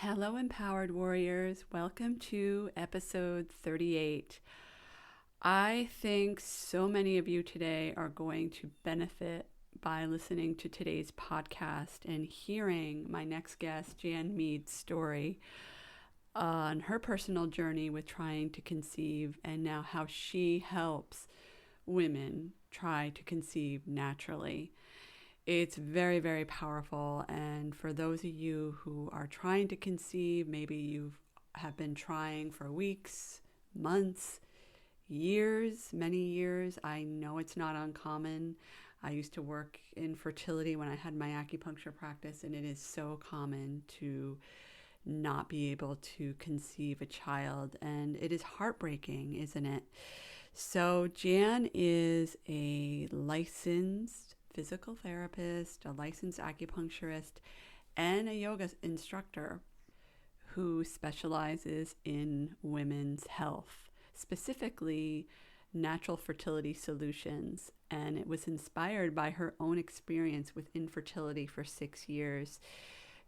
Hello, empowered warriors. Welcome to episode 38. I think so many of you today are going to benefit by listening to today's podcast and hearing my next guest, Jan Mead's story on her personal journey with trying to conceive and now how she helps women try to conceive naturally. It's very, very powerful. And for those of you who are trying to conceive, maybe you have been trying for weeks, months, years, many years. I know it's not uncommon. I used to work in fertility when I had my acupuncture practice, and it is so common to not be able to conceive a child. And it is heartbreaking, isn't it? So Jan is a licensed physical therapist, a licensed acupuncturist, and a yoga instructor who specializes in women's health, specifically natural fertility solutions. And it was inspired by her own experience with infertility for 6 years.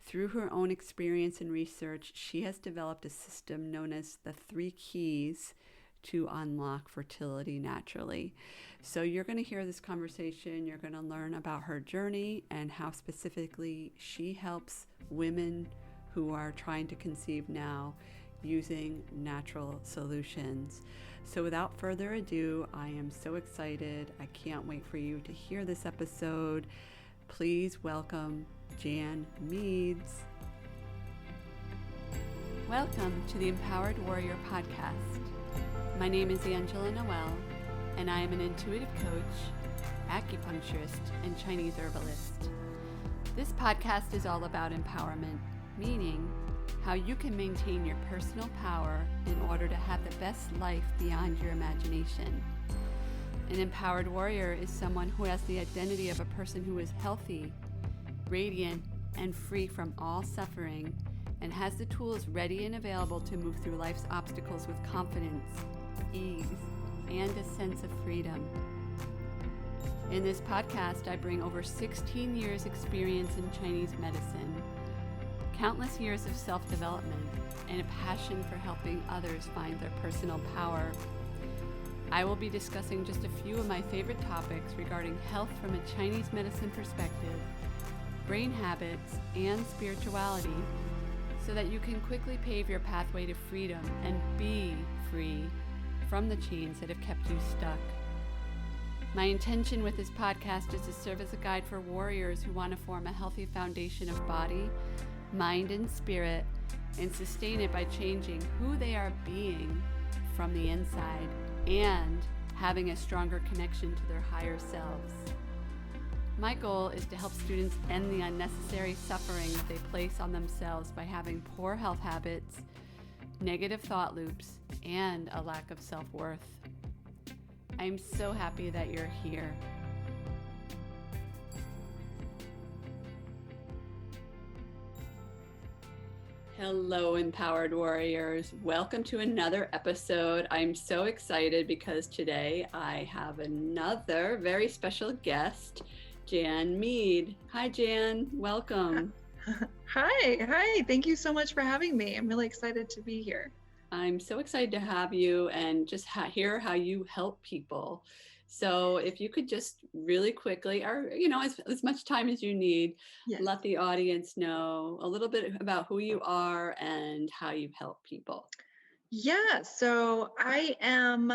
Through her own experience and research, she has developed a system known as the 3 keys to unlock fertility naturally. So you're going to hear this conversation. You're going to learn about her journey and how specifically she helps women who are trying to conceive now using natural solutions. So without further ado, I am so excited. I can't wait for you to hear this episode. Please welcome Jan Meads. Welcome to the Empowered Warrior Podcast. My name is Angela Noel, and I am an intuitive coach, acupuncturist, and Chinese herbalist. This podcast is all about empowerment, meaning how you can maintain your personal power in order to have the best life beyond your imagination. An empowered warrior is someone who has the identity of a person who is healthy, radiant, and free from all suffering, and has the tools ready and available to move through life's obstacles with confidence, ease, and a sense of freedom. In this podcast, I bring over 16 years experience in Chinese medicine, countless years of self-development, and a passion for helping others find their personal power. I will be discussing just a few of my favorite topics regarding health from a Chinese medicine perspective, brain habits, and spirituality, so that you can quickly pave your pathway to freedom and be free from the chains that have kept you stuck. My intention with this podcast is to serve as a guide for warriors who want to form a healthy foundation of body, mind, and spirit, and sustain it by changing who they are being from the inside and having a stronger connection to their higher selves. My goal is to help students end the unnecessary suffering that they place on themselves by having poor health habits, negative thought loops, and a lack of self-worth. I'm so happy that you're here. Hello, empowered warriors. Welcome to another episode. I'm so excited because today I have another very special guest, Jan Mead. Hi, Jan. Welcome. Hi. Thank you so much for having me. I'm really excited to be here. I'm so excited to have you and just hear how you help people. So if you could just really quickly, or as much time as you need, Yes. let the audience know a little bit about who you are and how you help people. Yeah, so I am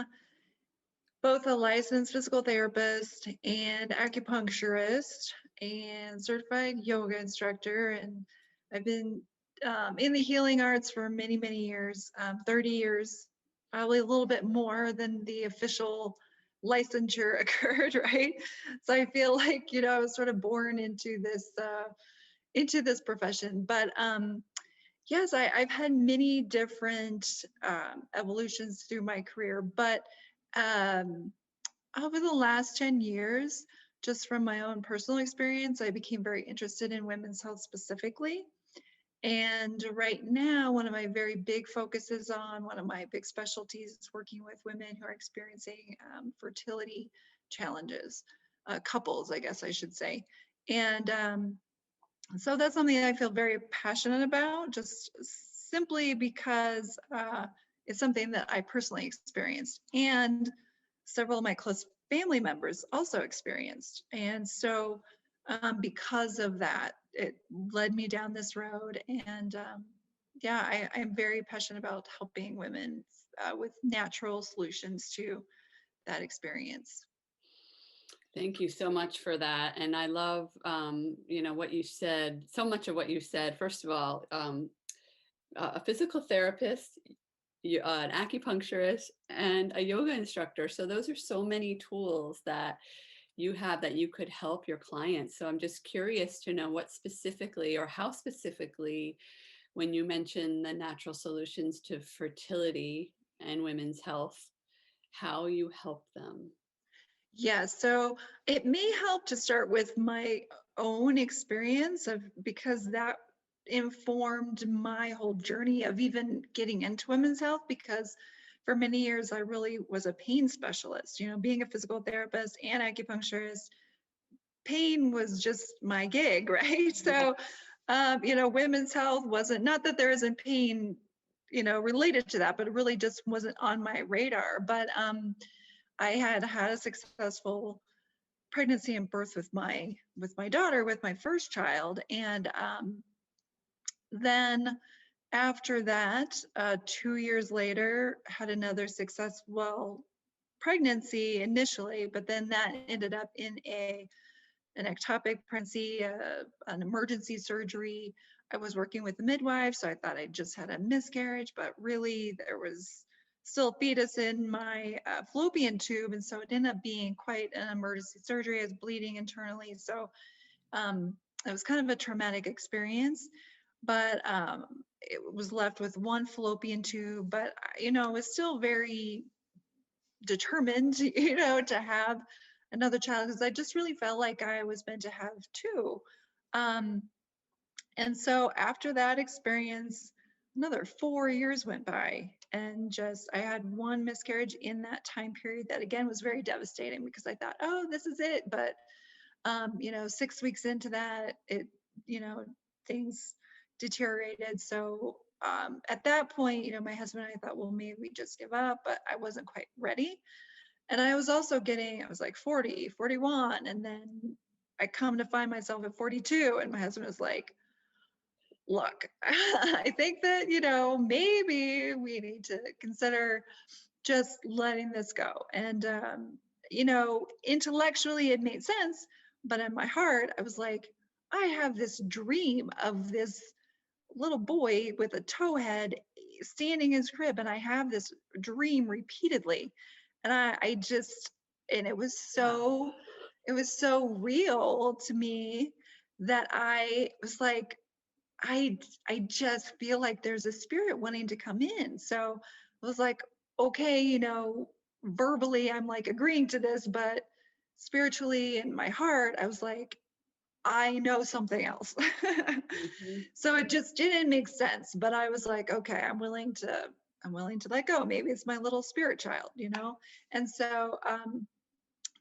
both a licensed physical therapist and acupuncturist and certified yoga instructor, and I've been in the healing arts for many, many years, 30 years, probably a little bit more than the official licensure occurred, right? So I feel like, I was sort of born into this profession. But yes, I've had many different evolutions through my career, but over the last 10 years, just from my own personal experience, I became very interested in women's health specifically. And right now, one of my very big focuses one of my big specialties is working with women who are experiencing fertility challenges, couples, I guess I should say. And So that's something that I feel very passionate about, just simply because it's something that I personally experienced and several of my close family members also experienced. And so because of that, it led me down this road. And yeah, I'm very passionate about helping women with natural solutions to that experience. Thank you so much for that. And I love, what you said, so much of what you said. First of all, a physical therapist, an acupuncturist, and a yoga instructor. So those are so many tools that you have that you could help your clients. So I'm just curious to know what specifically or how specifically, when you mention the natural solutions to fertility and women's health, how you help them. Yeah, so it may help to start with my own experience of because that informed my whole journey of even getting into women's health because for many years I really was a pain specialist, being a physical therapist and acupuncturist. Pain was just my gig, right? So, women's health wasn't, not that there isn't pain, related to that, but it really just wasn't on my radar. But I had had a successful pregnancy and birth with my daughter, with my first child, and then after that, 2 years later, had another successful pregnancy initially, but then that ended up in an ectopic pregnancy, an emergency surgery. I was working with a midwife, so I thought I just had a miscarriage, but really there was still a fetus in my fallopian tube, and so it ended up being quite an emergency surgery. I was bleeding internally, so it was kind of a traumatic experience. But it was left with one fallopian tube, but I was still very determined, to have another child because I just really felt like I was meant to have two. Um, and so after that experience, another 4 years went by, and just I had one miscarriage in that time period that again was very devastating because I thought, oh, this is it. But 6 weeks into that, things deteriorated. So at that point, my husband and I thought, well, maybe we just give up, but I wasn't quite ready. And I was also I was like 40, 41. And then I come to find myself at 42. And my husband was like, look, I think that, maybe we need to consider just letting this go. And, intellectually it made sense. But in my heart, I was like, I have this dream of this little boy with a tow head standing in his crib, and I have this dream repeatedly. And I just, and Wow. it was so real to me that I was like, I I just feel like there's a spirit wanting to come in. So I was like, okay, verbally I'm like agreeing to this, but spiritually in my heart, I was like, I know something else. Mhm. So it just didn't make sense, but I was like, okay, I'm willing to let go. Maybe it's my little spirit child. And so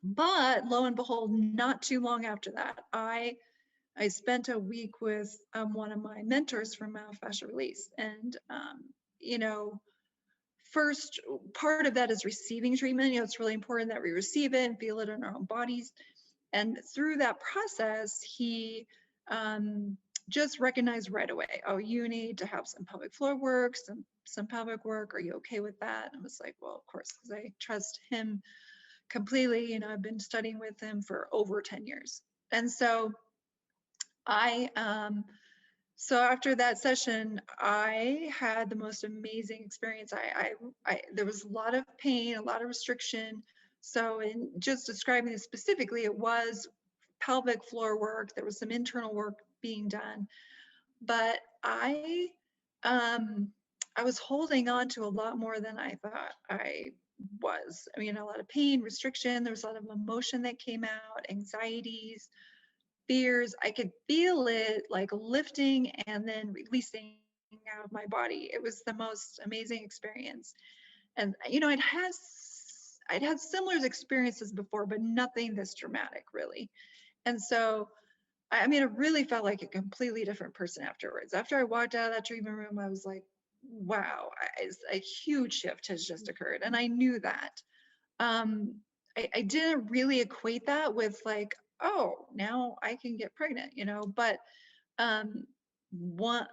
but lo and behold, not too long after that, I spent a week with one of my mentors from Myofascial Release. And, you know, first part of that is receiving treatment. It's really important that we receive it and feel it in our own bodies. And through that process, he just recognized right away, oh, you need to have some pelvic floor work, some pelvic work. Are you okay with that? And I was like, well, of course, because I trust him completely. I've been studying with him for over 10 years. And so I so after that session, I had the most amazing experience. There was a lot of pain, a lot of restriction. So in just describing this specifically, it was pelvic floor work. There was some internal work being done, but um, I was holding on to a lot more than I thought I was. I mean, a lot of pain, restriction. There was a lot of emotion that came out, anxieties, fears. I could feel it like lifting and then releasing out of my body. It was the most amazing experience. And I'd had similar experiences before, but nothing this dramatic really. And so I mean, I really felt like a completely different person afterwards. After I walked out of that treatment room, I was like, wow, a huge shift has just occurred. And I knew that. Um, I didn't really equate that with like, oh, now I can get pregnant, but um, one,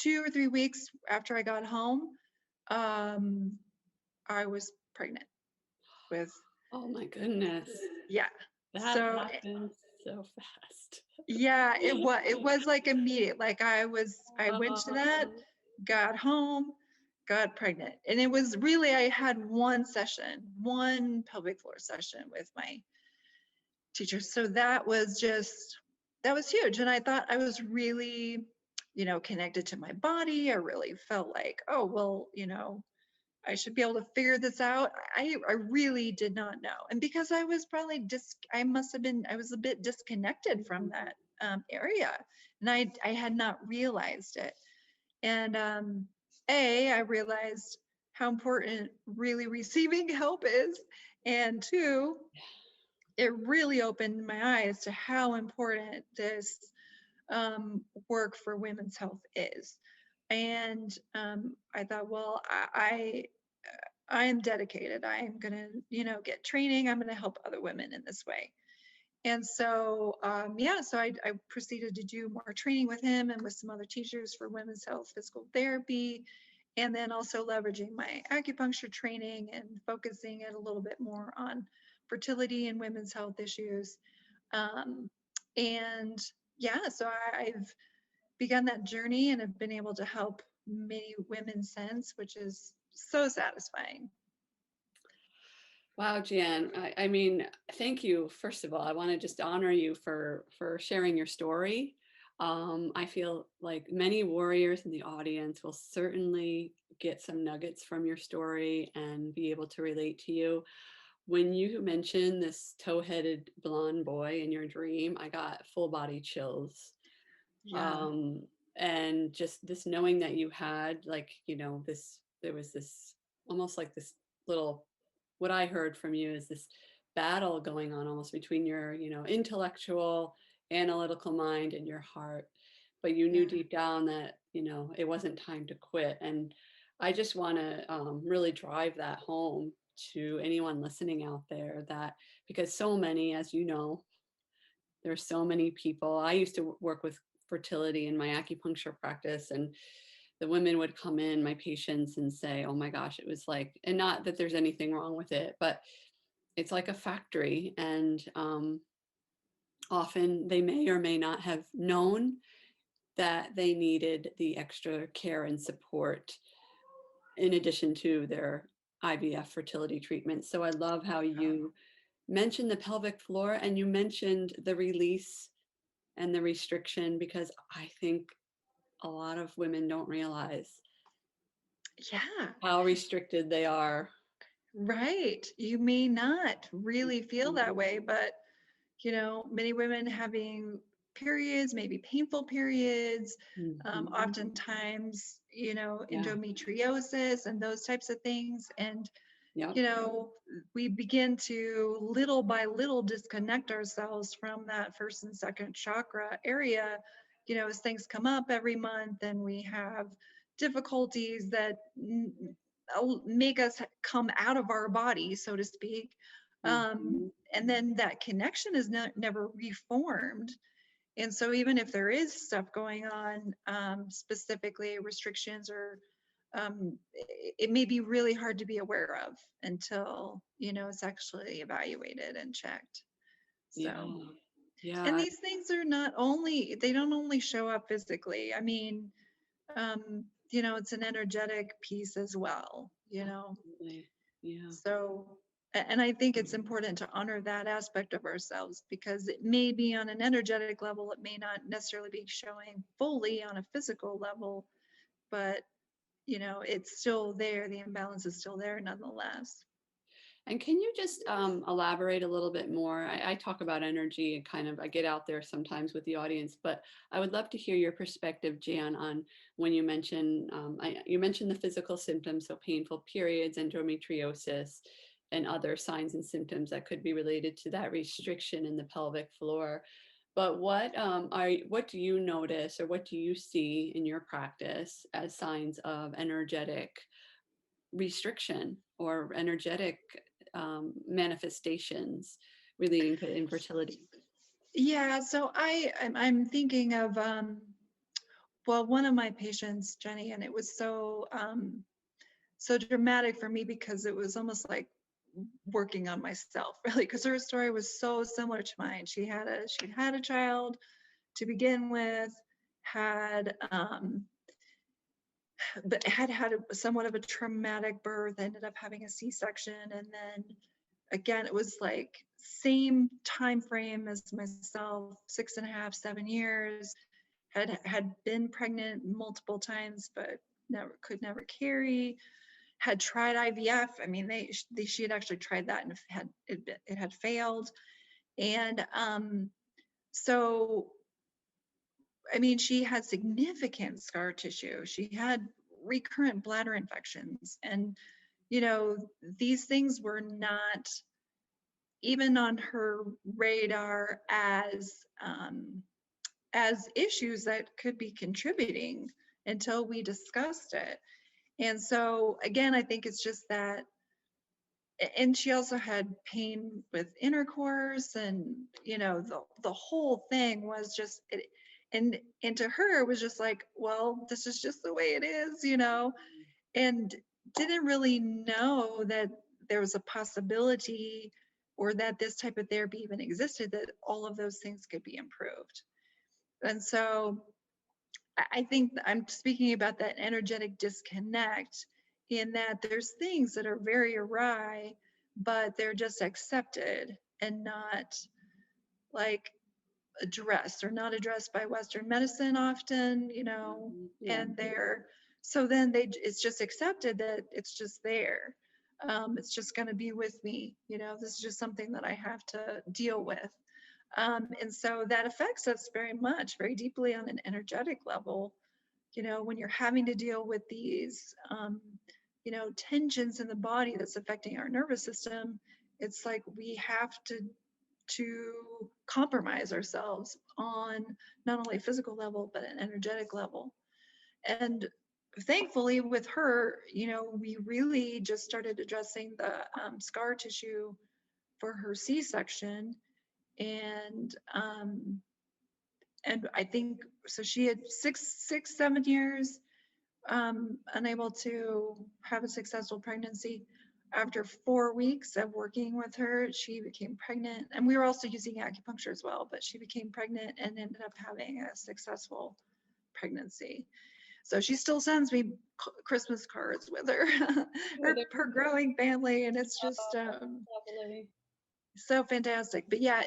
2 or 3 weeks after I got home, um, I was pregnant with, Oh my goodness. yeah. That So happened so fast. yeah, it was like immediate. Like I went to that, Oh, got home, got pregnant. And it was really, I had one session, one pelvic floor session with my teacher. So that was huge. And I thought I was really, connected to my body. I really felt like, oh, well, I should be able to figure this out. I really did not know. And because I was probably I was a bit disconnected from that area. And I had not realized it. And I realized how important really receiving help is. And two, it really opened my eyes to how important this work for women's health is. And I thought, well, I am dedicated. I am going to, get training. I'm going to help other women in this way. And so, so I proceeded to do more training with him and with some other teachers for women's health physical therapy, and then also leveraging my acupuncture training and focusing it a little bit more on fertility and women's health issues. Um, and so I've begun that journey and have been able to help many women since, which is so satisfying. wow, Jan. I mean, thank you. First of all, I want to just honor you for sharing your story. I feel like many warriors in the audience will certainly get some nuggets from your story and be able to relate to you. When you mentioned this toe-headed blonde boy in your dream, I got full body chills. Yeah. Um, and just this knowing that you had like, there was this almost like this little, what I heard from you is this battle going on almost between your, intellectual, analytical mind and your heart. But you knew Yeah. deep down that, it wasn't time to quit. And I just want to really drive that home to anyone listening out there, that because so many, as you know, there's so many people. I used to work with fertility in my acupuncture practice, and the women would come in, my patients, and say, oh my gosh, it was like, and not that there's anything wrong with it, but it's like a factory. And often they may or may not have known that they needed the extra care and support in addition to their IVF fertility treatment. So I love how you mentioned the pelvic floor and you mentioned the release and the restriction, because I think a lot of women don't realize Yeah. how restricted they are. Right. You may not really feel that way, but many women having periods, maybe painful periods, Mhm. oftentimes, Yeah. endometriosis and those types of things. And, Yep. we begin to little by little disconnect ourselves from that first and second chakra area, as things come up every month and we have difficulties that make us come out of our body, so to speak. Mhm. And then that connection is never reformed. And so even if there is stuff going on, specifically restrictions or it may be really hard to be aware of until it's actually evaluated and checked. So, Yeah. and Yeah. these things are they don't only show up physically. I mean, it's an energetic piece as well. Absolutely. Yeah. So, and I think it's important to honor that aspect of ourselves because it may be on an energetic level, it may not necessarily be showing fully on a physical level, but it's still there. The imbalance is still there nonetheless. And can you just elaborate a little bit more? I talk about energy and kind of I get out there sometimes with the audience, but I would love to hear your perspective, Jan, on when you mention you mentioned the physical symptoms, so painful periods, endometriosis, and other signs and symptoms that could be related to that restriction in the pelvic floor. But what do you notice or what do you see in your practice as signs of energetic restriction or energetic manifestations relating to infertility? Yeah, so I'm thinking of well, one of my patients, Jenny, and it was so dramatic for me because it was almost like working on myself, really, because her story was so similar to mine. She'd had a child to begin with, had but had somewhat of a traumatic birth, ended up having a C-section, and then again it was like same time frame as myself, 6.5, 7 years. Had been pregnant multiple times, but never carry. Had tried IVF. I mean, she had actually tried that and it had failed. And so I mean, she had significant scar tissue. She had recurrent bladder infections, and these things were not even on her radar as issues that could be contributing until we discussed it. And so again, I think it's just that, and she also had pain with intercourse, and the whole thing was just it, and to her it was just like, well, this is just the way it is, and didn't really know that there was a possibility or that this type of therapy even existed, that all of those things could be improved. And so I think I'm speaking about that energetic disconnect, in that there's things that are very awry, but they're just accepted and not like addressed, or not addressed by Western medicine often, Yeah. and so then it's just accepted that it's just there. It's just going to be with me, this is just something that I have to deal with. And so that affects us very much, very deeply on an energetic level, when you're having to deal with these, tensions in the body that's affecting our nervous system. It's like we have to compromise ourselves on not only a physical level, but an energetic level. And thankfully with her, we really just started addressing the scar tissue for her C-section. And I think so she had 7 years unable to have a successful pregnancy. After 4 weeks of working with her, she became pregnant, and we were also using acupuncture as well, but she became pregnant and ended up having a successful pregnancy. So she still sends me Christmas cards with her, her growing family, and it's just Lovely. so fantastic. But yeah,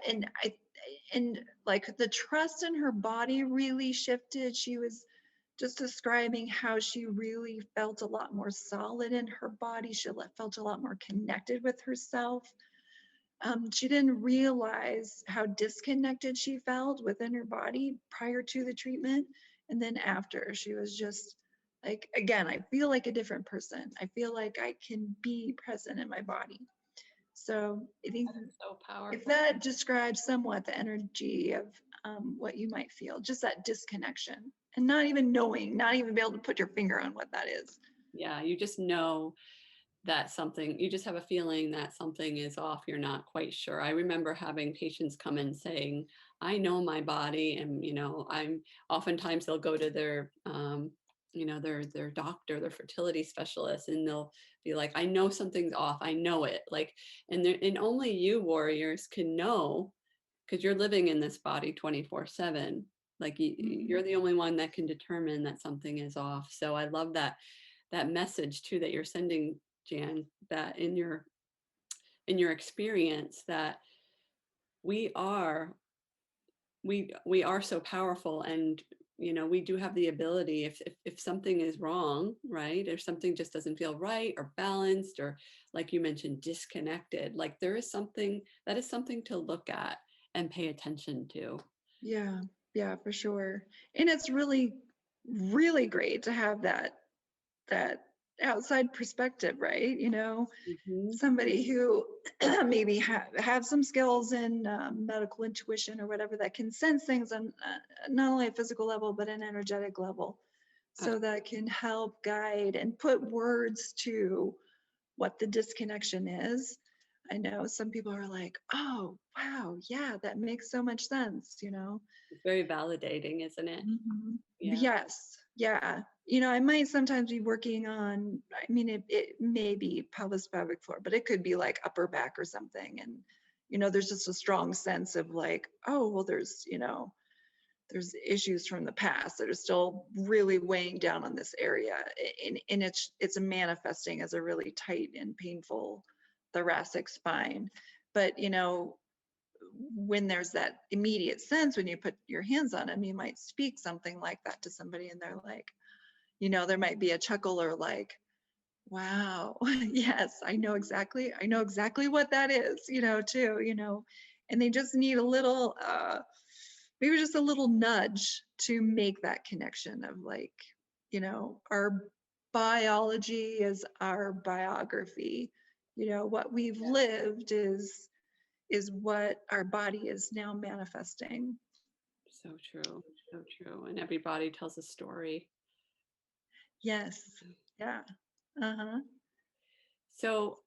and like the trust in her body really shifted. She was just describing how she really felt a lot more solid in her body. She felt a lot more connected with herself. She didn't realize how disconnected she felt within her body prior to the treatment. And then after, she was just like, again, I feel like a different person. I feel like I can be present in my body. So I think So powerful. if that describes somewhat the energy of what you might feel, just that disconnection, and not even knowing, not even be able to put your finger on what that is. Yeah, you just know that something, you just have a feeling that something is off. You're not quite sure. I remember having patients come in saying, I know my body, and I'm oftentimes they'll go to their their doctor, their fertility specialist, and they'll be like, I know something's off. I know it. Like, and only you warriors can know, because you're living in this body 24/7. Like you're the only one that can determine that something is off. So I love that message too that you're sending, Jan, that in your experience, that we are we are so powerful, and we do have the ability, if something is wrong, right, if something just doesn't feel right or balanced, or like you mentioned, disconnected, like there is something that is something to look at and pay attention to. Yeah, for sure. And it's really, really great to have that outside perspective, right? Mm-hmm. Somebody who maybe have some skills in medical intuition or whatever that can sense things on not only a physical level but an energetic level, so that can help guide and put words to what the disconnection is. I know some people are like, oh wow, yeah, that makes so much sense. It's very validating, isn't it? Mhm. Yeah. Yes, yeah. I might sometimes be working on, I mean, it may be pelvis pelvic floor, but it could be like upper back or something. And, there's just a strong sense of like, oh, well, there's issues from the past that are still really weighing down on this area. And it's manifesting as a really tight and painful thoracic spine. But, when there's that immediate sense, when you put your hands on them, you might speak something like that to somebody and they're like, there might be a chuckle or like, wow, yes, I know exactly what that is, too, and they just need a little, maybe just a little nudge to make that connection of like, our biology is our biography. What we've lived is what our body is now manifesting. So true. So true. And every body tells a story. Yes. Yeah. Uh-huh. So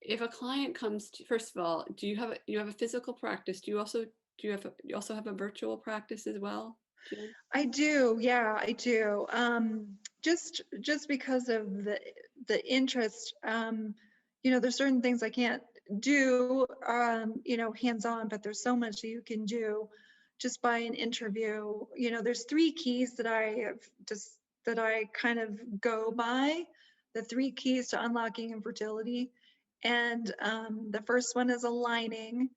if a client comes to, first of all, you have a physical practice? You also have a virtual practice as well, Jen? I do. Yeah, I do. Just because of the interest, there's certain things I can't do, hands-on, but there's so much you can do just by an interview. There's three keys that I kind of go by, the three keys to unlocking infertility. And the first one is aligning,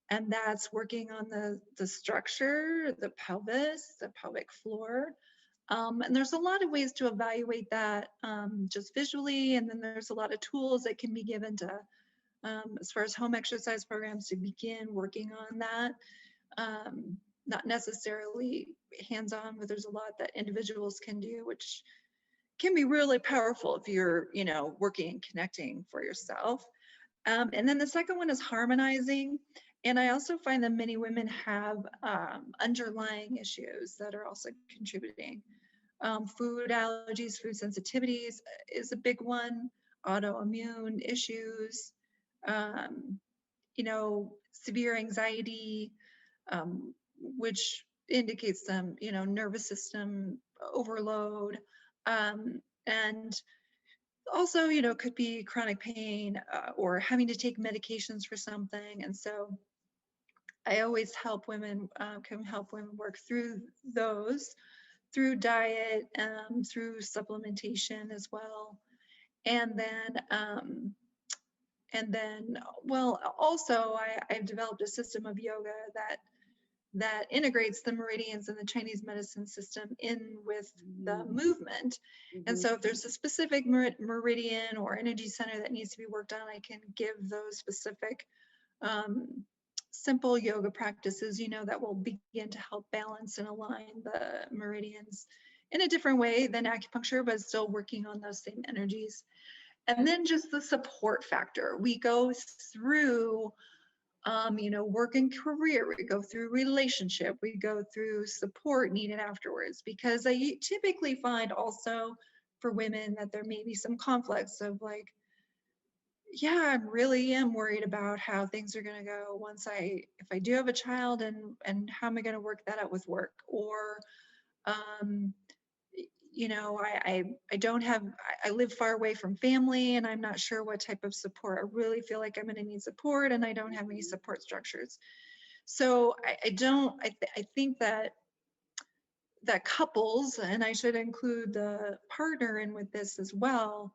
and that's working on the structure, the pelvis, the pelvic floor. And there's a lot of ways to evaluate that, just visually, and then there's a lot of tools that can be given to, as far as home exercise programs, to begin working on that. Not necessarily hands-on, but there's a lot that individuals can do, which can be really powerful if you're, working and connecting for yourself. And then the second one is harmonizing. And I also find that many women have underlying issues that are also contributing. Food allergies, food sensitivities is a big one, autoimmune issues, um, severe anxiety, which indicates some, nervous system overload. And also, could be chronic pain, or having to take medications for something. And so I always can help women work through those, through diet, through supplementation as well. And then, well, also I've developed a system of yoga that integrates the meridians in the Chinese medicine system in with the movement. And so if there's a specific meridian or energy center that needs to be worked on, I can give those specific simple yoga practices, that will begin to help balance and align the meridians in a different way than acupuncture, but still working on those same energies. And then just the support factor. We go through work and career, we go through relationship, we go through support needed afterwards, because I typically find also for women that there may be some conflicts of like, yeah, I really am worried about how things are going to go if I do have a child, and how am I going to work that out with work, or um, I don't have, I live far away from family and I'm not sure what type of support. I really feel like I'm going to need support and I don't have any support structures. So I think that couples, and I should include the partner in with this as well,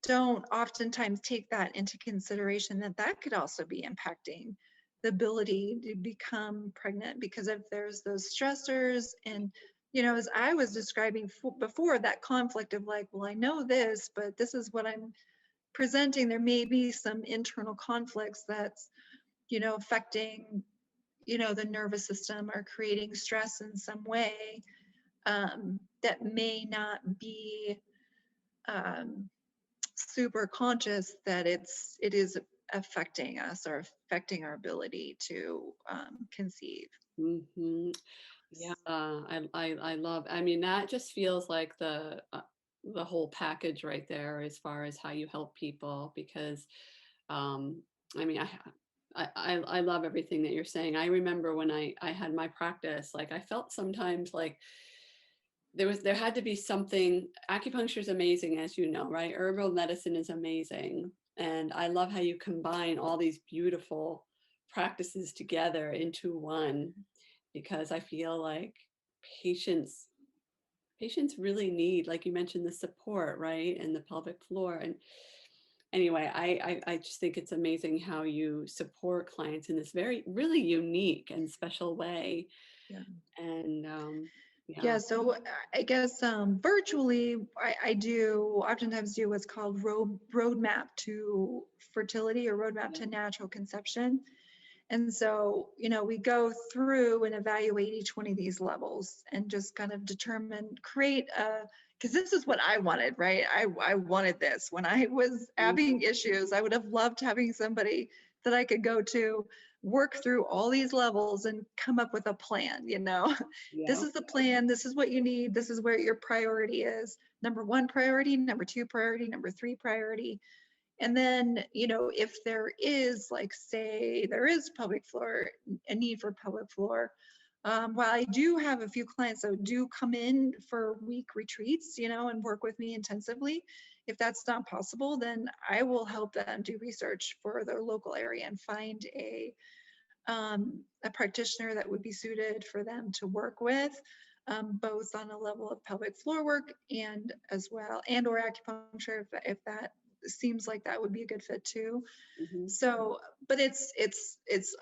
don't oftentimes take that into consideration, that could also be impacting the ability to become pregnant, because if there's those stressors and, as I was describing before, that conflict of like, well, I know this, but this is what I'm presenting. There may be some internal conflicts that's, affecting, the nervous system or creating stress in some way, that may not be um, super conscious that it is affecting us or affecting our ability to conceive. Mm-hmm. Yeah, I love. I mean, that just feels like the whole package right there, as far as how you help people. Because, um, I mean, I love everything that you're saying. I remember when I had my practice, like I felt sometimes like there had to be something. Acupuncture is amazing, as you know, right? Herbal medicine is amazing, and I love how you combine all these beautiful practices together into one, because I feel like patients patients really need, like you mentioned, the support, right? And the pelvic floor. And anyway, I just think it's amazing how you support clients in this very really unique and special way. Yeah. And yeah. Yeah, so I guess virtually, I do oftentimes do what's called roadmap to fertility or roadmap Yeah. to natural conception. And so, we go through and evaluate each one of these levels and just kind of determine, create a, because this is what I wanted, right? I wanted this. When I was having issues, I would have loved having somebody that I could go to, work through all these levels and come up with a plan. This Yeah. is the plan. This is what you need. This is where your priority is. Number one priority, number two priority, number three priority. And then, if there is, like, say, there is pelvic floor, a need for pelvic floor, while I do have a few clients that do come in for week retreats, and work with me intensively, if that's not possible, then I will help them do research for their local area and find a practitioner that would be suited for them to work with, both on a level of pelvic floor work and as well, and or acupuncture if that seems like that would be a good fit too. Mm-hmm. So, but it's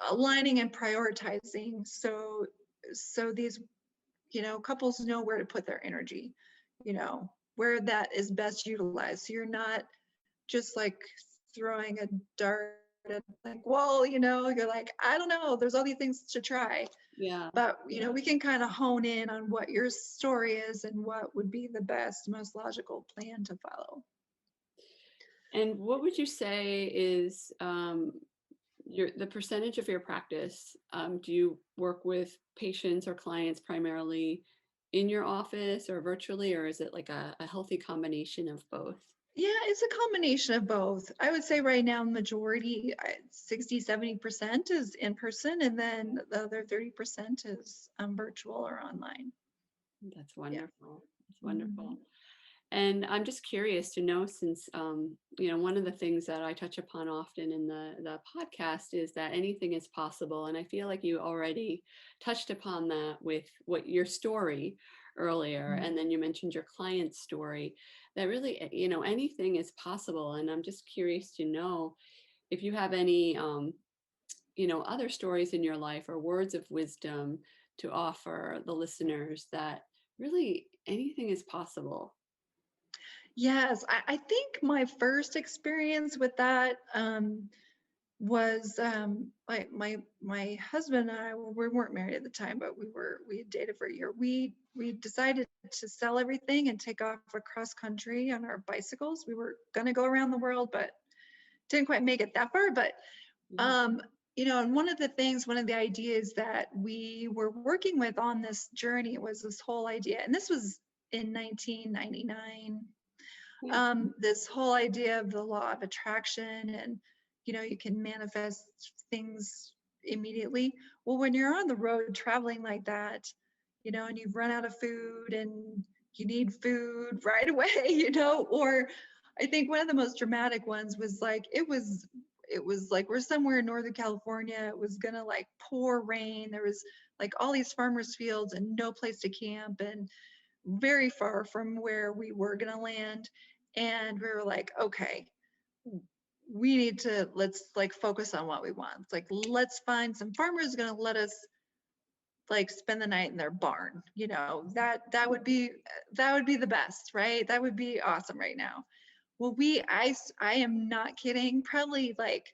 aligning and prioritizing so these couples know where to put their energy, where that is best utilized. So you're not just like throwing a dart at, like, well, you're like, I don't know, there's all these things to try. Yeah. But we can kind of hone in on what your story is and what would be the best, most logical plan to follow. And what would you say is the percentage of your practice? Do you work with patients or clients primarily in your office or virtually, or is it like a healthy combination of both? Yeah, it's a combination of both. I would say right now, majority, 60, 70% is in person, and then the other 30% is virtual or online. That's Yeah. wonderful. That's Mhm. wonderful. And I'm just curious to know, since one of the things that I touch upon often in the podcast is that anything is possible, and I feel like you already touched upon that with what your story earlier, Mhm. and then you mentioned your client's story. That really, anything is possible, and I'm just curious to know if you have any, other stories in your life or words of wisdom to offer the listeners that really anything is possible. Yes, I think my first experience with that was like my husband and I, we weren't married at the time, but we had dated for a year. We decided to sell everything and take off across country on our bicycles. We were gonna go around the world, but didn't quite make it that far. But Yeah. and one of the ideas that we were working with on this journey was this whole idea, and this was in 1999. Yeah. This whole idea of the law of attraction, and you can manifest things immediately. Well, when you're on the road traveling like that, and you've run out of food and you need food right away, or I think one of the most dramatic ones was like it was like we're somewhere in Northern California. It was gonna like pour rain. There was like all these farmers fields and no place to camp, and very far from where we were going to land. And we were like, okay, we need to, let's like focus on what we want. It's like, let's find some farmers going to let us like spend the night in their barn. That would be the best, right? That would be awesome right now. Well, I am not kidding. Probably like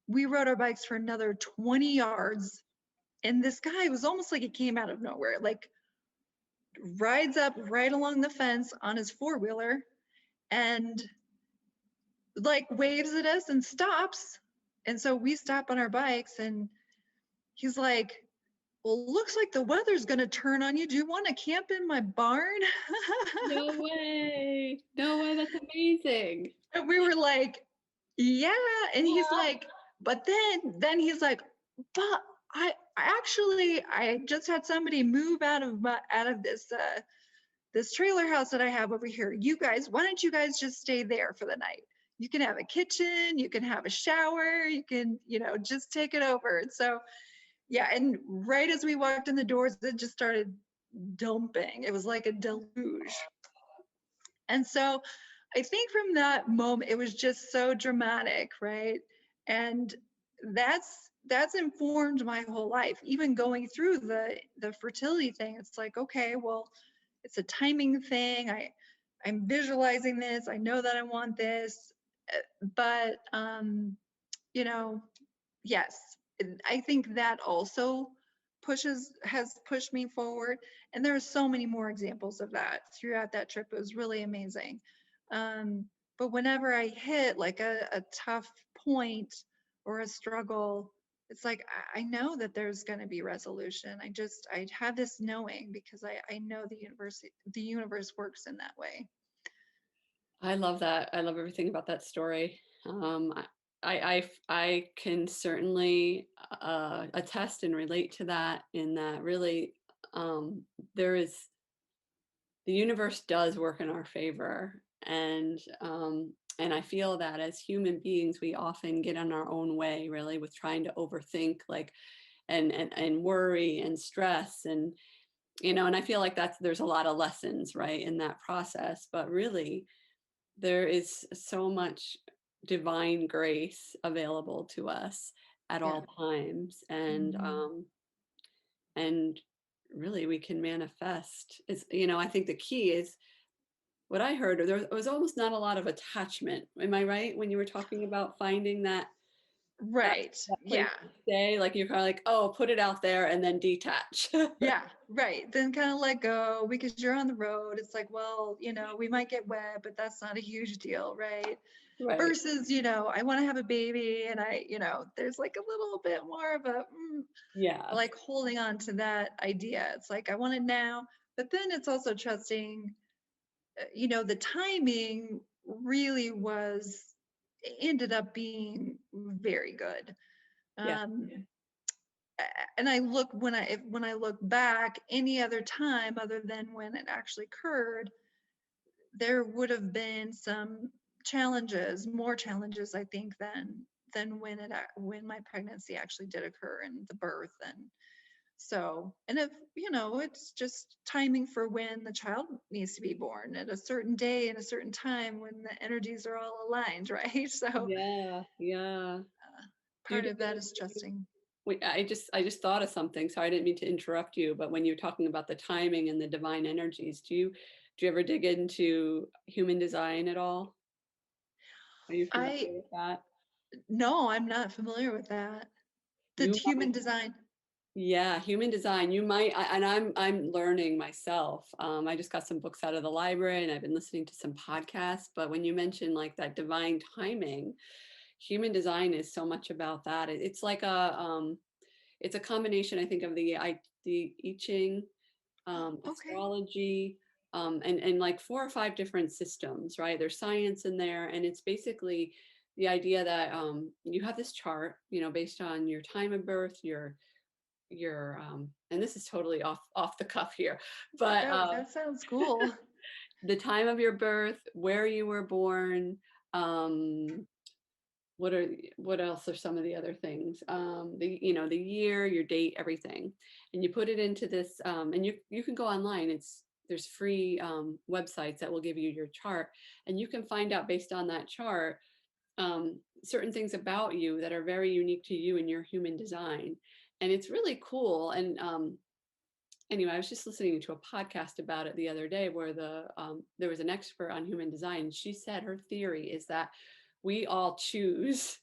we rode our bikes for another 20 yards, and this guy was almost like he came out of nowhere. Like rides up right along the fence on his four-wheeler and like waves at us and stops. And so we stop on our bikes and he's like, well, looks like the weather's going to turn on you. Do you want to camp in my barn? No way. No way. That's amazing. And we were like, yeah. And he's like, but then he's like, but I just had somebody move out of this trailer house that I have over here. You guys, why don't you guys just stay there for the night? You can have a kitchen, you can have a shower, you can, just take it over. And so, yeah. And right as we walked in the doors, it just started dumping. It was like a deluge. And so I think from that moment, it was just so dramatic, right? And that's informed my whole life. Even going through the fertility thing, it's like, okay, well, it's a timing thing. I'm visualizing this. I know that I want this, but yes, I think that also has pushed me forward. And there are so many more examples of that throughout that trip. It was really amazing. Um, but whenever I hit like a tough point or a struggle, it's like I know that there's going to be resolution. I have this knowing because I know the universe works in that way. I love that. I love everything about that story. I can certainly attest and relate to that in that really there is the universe does work in our favor, and I feel that as human beings we often get in our own way really with trying to overthink like and worry and stress and I feel like there's a lot of lessons right in that process, but really there is so much divine grace available to us at Yeah. all times Mhm. and really we can manifest is I think the key is what I heard there was almost not a lot of attachment. Am I right when you were talking about finding that Right. that place Yeah. to stay, like you're kind of like, oh, put it out there and then detach. Yeah, right. Then kind of let go because you're on the road. It's like, well, we might get wet, but that's not a huge deal, right? Right. Versus, I want to have a baby and there's like a little bit more of a Yes. like holding on to that idea. It's like I want it now, but then it's also trusting, the timing really ended up being very good. Yeah. Um, and when I look back any other time other than when it actually occurred, there would have been some more challenges I think than when my pregnancy actually did occur and the birth. And so, and if it's just timing for when the child needs to be born at a certain day and a certain time when the energies are all aligned, right? So Yeah. Yeah. Do you part do of that is trusting. Wait, I just thought of something, so I didn't mean to interrupt you, but when you're talking about the timing and the divine energies, do you ever dig into human design at all? Are you I familiar with that? No, I'm not familiar with that. The You human might, design. yeah, human design. You might, and I'm learning myself. I just got some books out of the library, and I've been listening to some podcasts. But when you mention like that divine timing, human design is so much about that. It's like it's a combination, I think, of the I Ching, Okay. astrology, and like 4 or 5 different systems, right? There's science in there, and it's basically the idea that you have this chart, based on your time of birth, and this is totally off the cuff here, but Oh, that sounds cool. the time of your birth, where you were born, um, what else are some of the other things, the year, your date, everything, and you put it into this, and you can go online. There's free websites that will give you your chart, and you can find out based on that chart certain things about you that are very unique to you and your human design, and it's really cool. And anyway, I was just listening to a podcast about it the other day where there was an expert on human design. She said her theory is that we all choose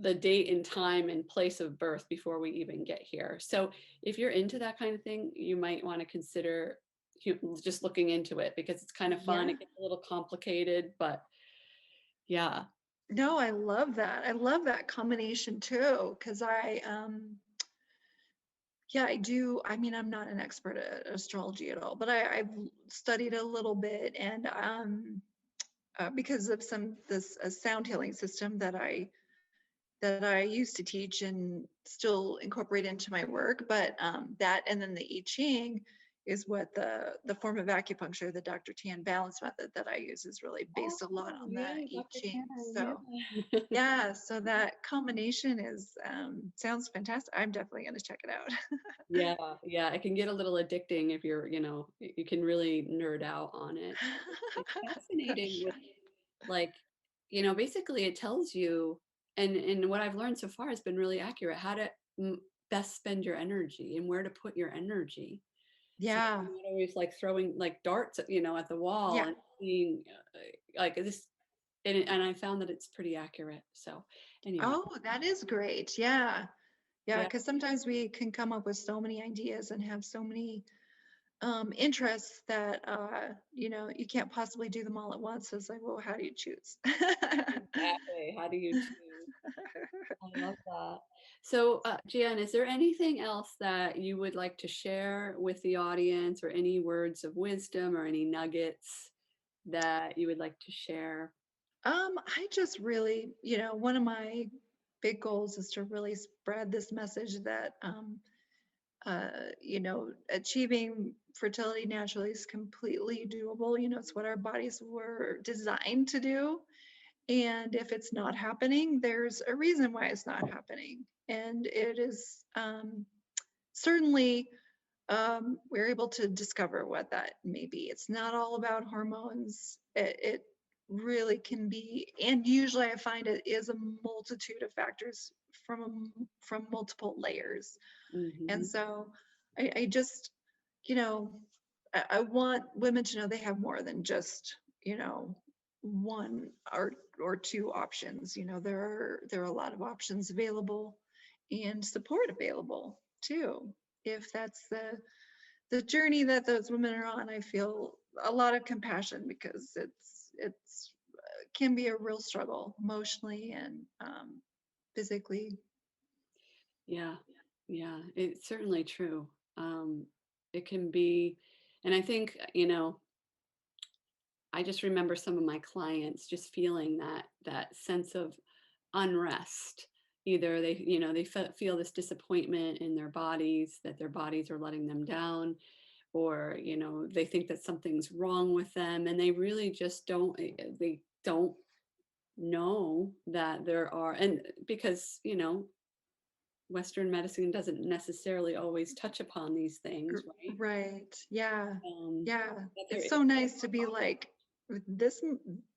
the date and time and place of birth before we even get here. So if you're into that kind of thing, you might want to consider just looking into it because it's kind of fun. Yeah. It gets a little complicated, but yeah. No, I love that. I love that combination too, because yeah, I do. I mean, I'm not an expert at astrology at all, but I've studied a little bit, and because of this sound healing system that I used to teach and still incorporate into my work. But that, and then the I Ching is what the form of acupuncture, the Dr. Tan balance method that I use, is really based a lot Oh, on the yeah, I Dr. Ching. Tanner, So yeah. yeah, so that combination is sounds fantastic. I'm definitely going to check it out. Yeah, yeah, it can get a little addicting if you're, you can really nerd out on it. It's fascinating with like, basically it tells you, and what I've learned so far has been really accurate, how to best spend your energy and where to put your energy. So Yeah, you're not always like throwing like darts, at the wall yeah. and seeing like this, and I found that it's pretty accurate. So anyway, Oh, that is great. Yeah. Yeah, yeah. because sometimes we can come up with so many ideas and have so many interests that you can't possibly do them all at once. So it's like, well, how do you choose? Exactly. How do you choose? I love that. So, Jan, is there anything else that you would like to share with the audience, or any words of wisdom or any nuggets that you would like to share? I just really, one of my big goals is to really spread this message that achieving fertility naturally is completely doable. It's what our bodies were designed to do. And if it's not happening, there's a reason why it's not happening. And it is certainly, we're able to discover what that may be. It's not all about hormones. It really can be, and usually I find it is a multitude of factors from multiple layers. And Hmm. so I just, you know, I want women to know they have more than just, one or two options. There are a lot of options available and support available too. If that's the journey that those women are on, I feel a lot of compassion because it's can be a real struggle emotionally and physically. Yeah, yeah, it's certainly true. It can be, and I think, I just remember some of my clients just feeling that sense of unrest. Either they feel this disappointment in their bodies, that their bodies are letting them down, or they think that something's wrong with them, and they really just they don't know that there are, and because Western medicine doesn't necessarily always touch upon these things, right? Right. Yeah. um Yeah. that there It's is. so nice to be like, this,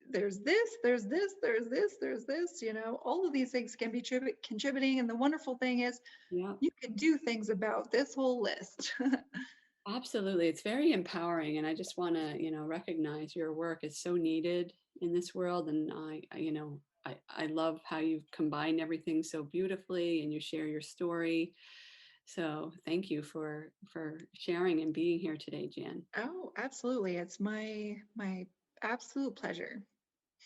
there's this, there's this, there's this, there's this, all of these things can be contributing. And the wonderful thing is Yeah, you can do things about this whole list. absolutely. It's very empowering, and I just want to, recognize your work is so needed in this world. And I love how you've combined everything so beautifully, and you share your story. So thank you for sharing and being here today, Jan. Oh, absolutely. It's my absolute pleasure.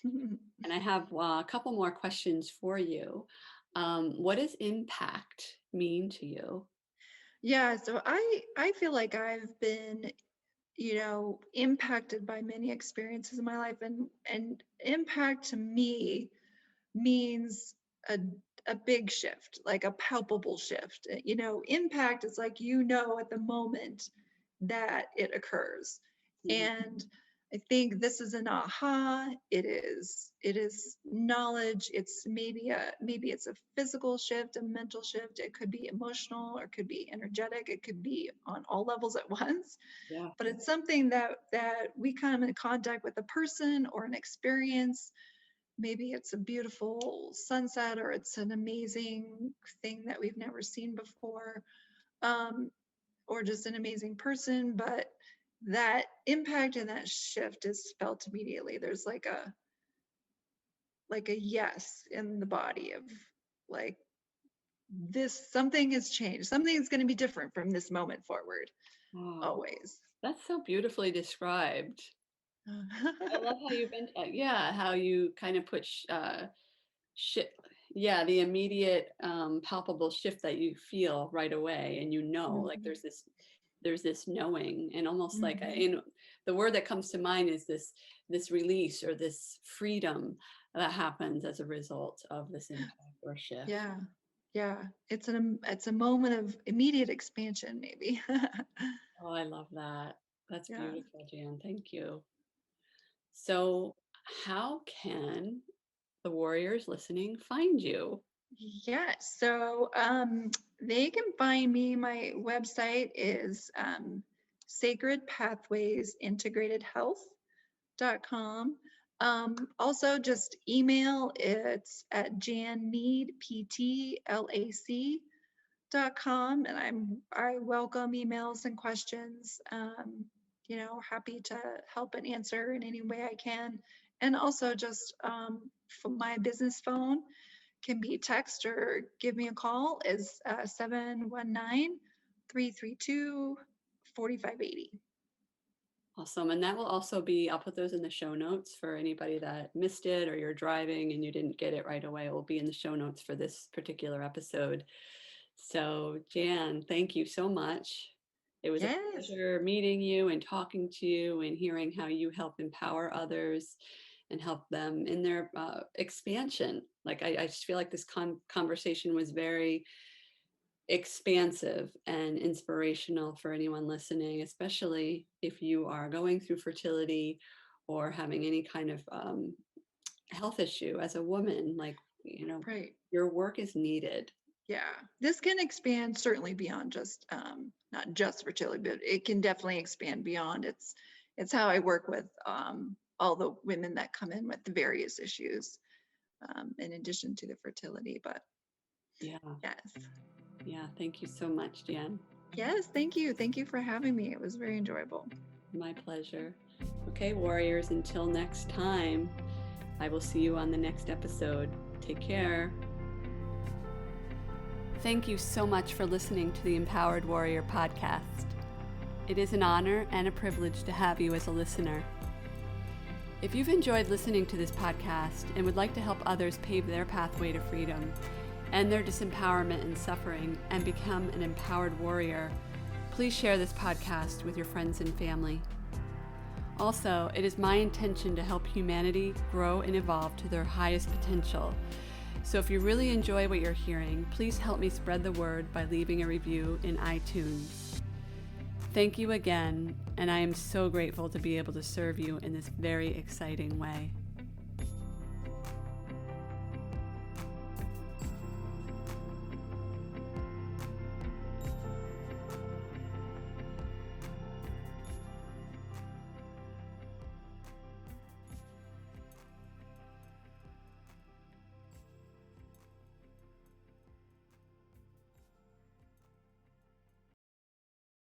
And I have a couple more questions for you. What does impact mean to you? Yeah, so I feel like I've been, impacted by many experiences in my life, and impact to me means a a big shift, like a palpable shift. Impact is like, at the moment that it occurs. Mhm. And I think this is an aha. It is knowledge. It's maybe it's a physical shift, a mental shift. It could be emotional, or it could be energetic. It could be on all levels at once. Yeah. But it's something that we come in contact with a person or an experience. Maybe it's a beautiful sunset, or it's an amazing thing that we've never seen before, um, or just an amazing person. But that impact and that shift is felt immediately. There's like a yes in the body of, like, this, something has changed. Something is going to be different from this moment forward, Wow. always. That's so beautifully described. I love how you been, how you kind of put shift, the immediate, palpable shift that you feel right away, and like Mhm, there's this knowing, and almost like mhm. the word that comes to mind is this release or this freedom that happens as a result of this impact or shift. Yeah, yeah. It's a moment of immediate expansion, maybe. Oh, I love that. That's Yeah. beautiful, Jan. Thank you. So, how can the warriors listening find you? Yeah. So they can find me. My website is Sacred Pathways Integrated Health.com. Also, just email. It's at janmeadptlac.com, and I welcome emails and questions. Happy to help and answer in any way I can. And also, just for my business phone can be text or give me a call is 719 Awesome. And that will also be, I'll put those in the show notes for anybody that missed it or you're driving and you didn't get it right away. It will be in the show notes for this particular episode. So, Jan, thank you so much. It was a Yes. pleasure meeting you and talking to you and hearing how you help empower others and help them in their expansion. Like, I just feel like this conversation was very expansive and inspirational for anyone listening, especially if you are going through fertility or having any kind of health issue as a woman. Like, Right. your work is needed. Yeah, this can expand certainly beyond just not just fertility, but it can definitely expand beyond. It's how I work with all the women that come in with the various issues, in addition to the fertility. But Yeah. yes, Yeah. Thank you so much, Jan. yes, thank you for having me. It was very enjoyable. My pleasure. Okay, warriors, until next time, I will see you on the next episode. Take care. Thank you so much for listening to the Empowered Warrior podcast. It is an honor and a privilege to have you as a listener. If you've enjoyed listening to this podcast and would like to help others pave their pathway to freedom, end their disempowerment and suffering, and become an empowered warrior, please share this podcast with your friends and family. Also, it is my intention to help humanity grow and evolve to their highest potential. So if you really enjoy what you're hearing, please help me spread the word by leaving a review in iTunes. Thank you again, and I am so grateful to be able to serve you in this very exciting way.